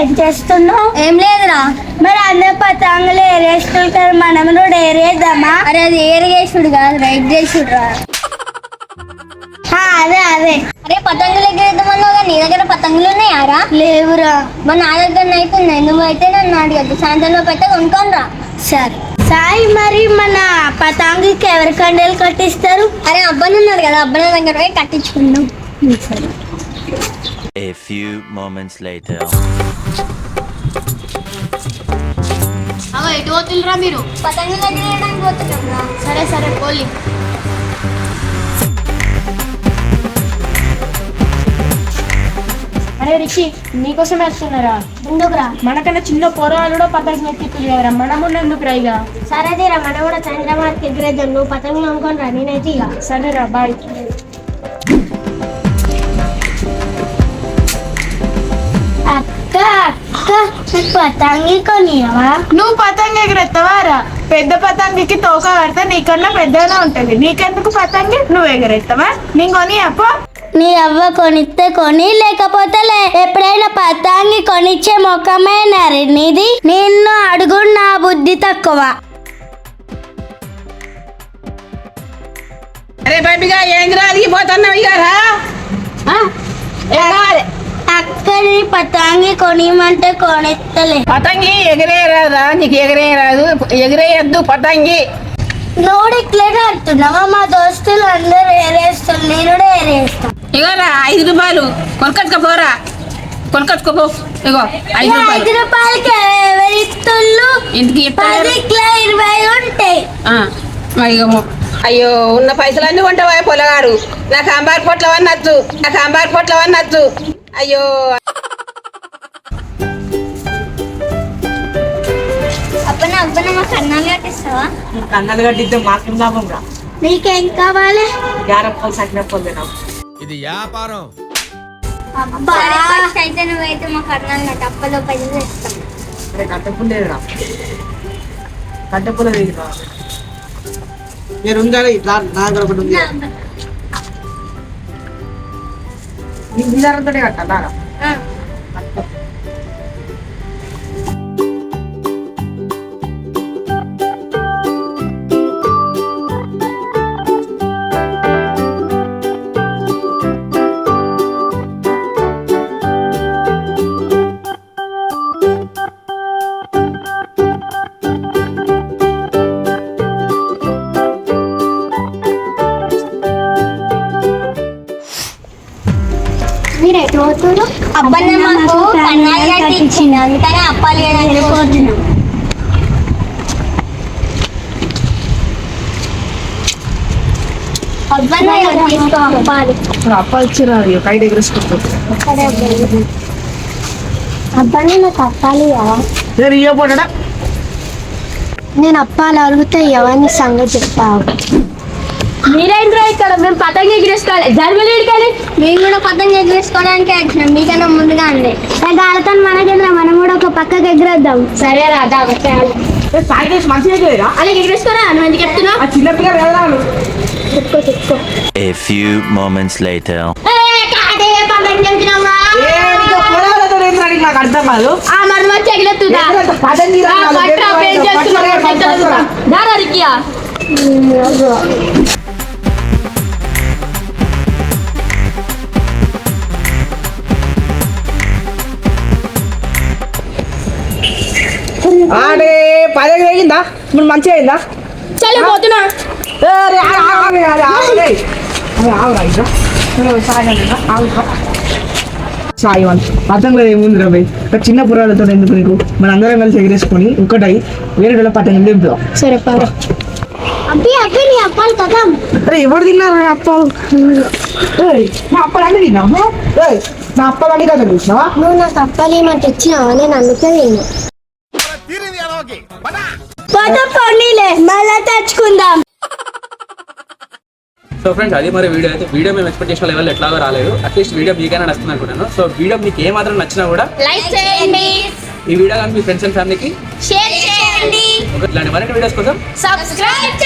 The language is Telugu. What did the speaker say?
ఏం చేస్తున్నావు? ఏం లేదురా. మరి అందరు పతంగులు ఏరేస్తున్నారు కదా, మనం కూడా ఏరేద్దామా? అరే అది ఏరిగేసుడు కాదు, రైట్ చేసుడురా. అదే అదే. అరే పతంగులు ఎగిరేద్దామన్నావు, నీ దగ్గర పతంగులు ఉన్నాయారా? లేవురా. మరి నా దగ్గర అయితే ఉన్నాయి. నువ్వైతే నన్ను అడగద్దు, సాయంత్రంలో అయితే కొనుక్కోనరా. సరే సాయి, మరి మన పతంగికి ఎవరి కండలు కట్టిస్తారు? అరే అబ్బాయి ఉన్నాడు కదా, అబ్బాయి దగ్గర పోయి కట్టించుకుందాం. సరే. A few moments later. ఎటు పోతుండ్రా మీరు? పతంగులు ఎగిరేయడానికి పోతున్నాం రా. సరే సరే పోలి. అరే రిషి, నీకోసం వేస్తున్నారా? ఎందుకురా? మనకన్నా చిన్న పోరాలు కూడా పతంగులు ఎత్తిప్పుడు కదరా, మనం ఎందుకు రైగా? సరే తీరా, మనం కూడా సాయంత్రం వరకు ఎగిరేద్దాం. నువ్వు పతంగులు అమ్ముకొని రా, నేనైతే ఇక. సరేరా, బాయ్. అక్క అక్క, నాకు పతంగి కొనియవా? నువ్వు పతంగి ఎగరెత్తావారా? పెద్ద పతంగికి తోక కడితే నీకన్నా పెద్దగా ఉంటది. నీకెందుకు పతంగి? నువ్వు ఎగరెత్తావా? నేను కొని అప్పో. నీ అవ్వ కొనిస్తే కొని, లేకపోతే లే. ఎప్పుడైనా పతంగి కొనిచ్చే ముఖమేనా నీది? నిన్ను అడుగు, నా బుద్ధి తక్కువ. అరే బాబిగా, ఏంద్రా అలిగిపోతున్నావు ఇగారా? అక్కడి పతంగి కొనిమంటే కొనిస్తలే. పతంగి ఎగిరేయరాదా? నీకు ఎగిరేయరాదు, ఎగిరేయద్దు పతంగి. నువ్వు ఇట్లనే అంటున్నావా? మా దోస్తులు అందరూ ఏరేస్తారు, నేను కూడా ఏరేస్తా. ఇగోరా 5 రూపాయలు కొనుకొచ్చుకోపోరా, కొనుకొచ్చుకోపో. ఇగో 5 రూపాయలు. 5 రూపాయలకి ఎవరిస్తుళ్ళు? ఇంటికి 10 కిలో 20 ఉంటాయి. అయ్యో, ఉన్న పైసలన్నీ కొంటావా పొలగారు? నాకు అంబార్ పొట్లవన్నీ నచ్చు, నాకు అంబార్ పొట్లవన్నీ నచ్చు. అయ్యో, అబ్బా మా కన్నాలు కట్టిస్తావా? కన్నలు కట్టిద్దాం, మాకేం లాభం రా. నీకేం కావాలి? యారప్పలు సకినప్పలు తినాం. ఇది వ్యాపారం. సరే, ఫస్ట్ అయితే నువ్వైతే మా కన్నాలు కట్ట, అప్పలో పైసలు ఇస్తాం. కట్టపుల్లేదురా, కట్టపుల్ల దిగిరా. నేను ఉండాలి, నా దగ్గర ఒకటి ఉంది. నీకు బిల్లారంతో కట్టాలా? మీరు ఎటు పోతున్నారు? అబ్బాయి మాకు కన్నాలు కట్టించింది, అందుకని అప్పాలు చేయడానికి పోతున్నాం. అబ్బాయి తీసుకో అప్పాలు. అప్పాలు ఇచ్చిరా, కైట్ ఎగరేసుకుంటా. అబ్బాయి నాకు అప్పాలి కదా. ఇవ్వబోడా? నేను అప్పాలు అడిగితే ఎవరిని సంగతి చెప్తావు. మీరేంద్రా ఇక్కడ? మేము పతంగి ఎగిరేసుకోవాలి, జన్మలేడుకాలి. మేము కూడా పతంగి ఎగిరేసుకోవడానికి వచ్చినాం, మీకన్నా ముందుగా అండి. గాలితో మనకేంద్ర, మనం కూడా ఒక పక్కకి ఎగిరేద్దాం. సరే రాదా, సాయి మంచిగా ఎగిరేరా? అలాగే ఎగిరేసుకోరా, నువ్వు ఎందుకు చెప్తున్నావు? ఆ చిన్న పిల్లలు వెళ్ళాలి. A few moments later. నాకు అర్థం కాదు. అదే 10 అయిందా? ఇప్పుడు మంచిగా అయిందా? చలి పోతున్నా. సాయి పతంగులో ఏముంది రా భయ్, చిన్న పురాలతో ఎందుకు నీకు? మన అందరం కలిసి ఎగిరేసుకొని ఒక్కటై వేరే పతంగులు దింపుదాం. సరే పద. అబ్బి అబ్బి, నీ అప్పాలు కదా. అరే ఎవరు తిన్నారు అప్పాలు? నా అప్పాలు అన్నీ తిన్నావు? నా అప్పాలు అన్నీ కదా చూసినావా? నువ్వు నాకు అప్పాలు ఏమంటే తెచ్చినావా? నేను అందుకే తిన్నా. పోనీలే, మళ్ళా తెచ్చుకుందాం. సో ఫ్రెండ్స్, అది మరి వీడియో అయితే వీడియో మేము ఎక్స్పెక్ట్ చేసిన లెవెల్ ఎట్లాగో రాలేదు. అట్లీస్ట్ వీడియో మీకైనా నచ్చుతుంది అనుకున్నాను. సో వీడియో మీకు ఏ మాత్రం నచ్చినా కూడా లైక్ చేయండి, ఈ వీడియో కానీ మీ ఫ్రెండ్స్ అండ్ ఫ్యామిలీకి షేర్ చేయండి, ఇలాంటి మరిన్ని వీడియోస్ కోసం సబ్స్క్రైబ్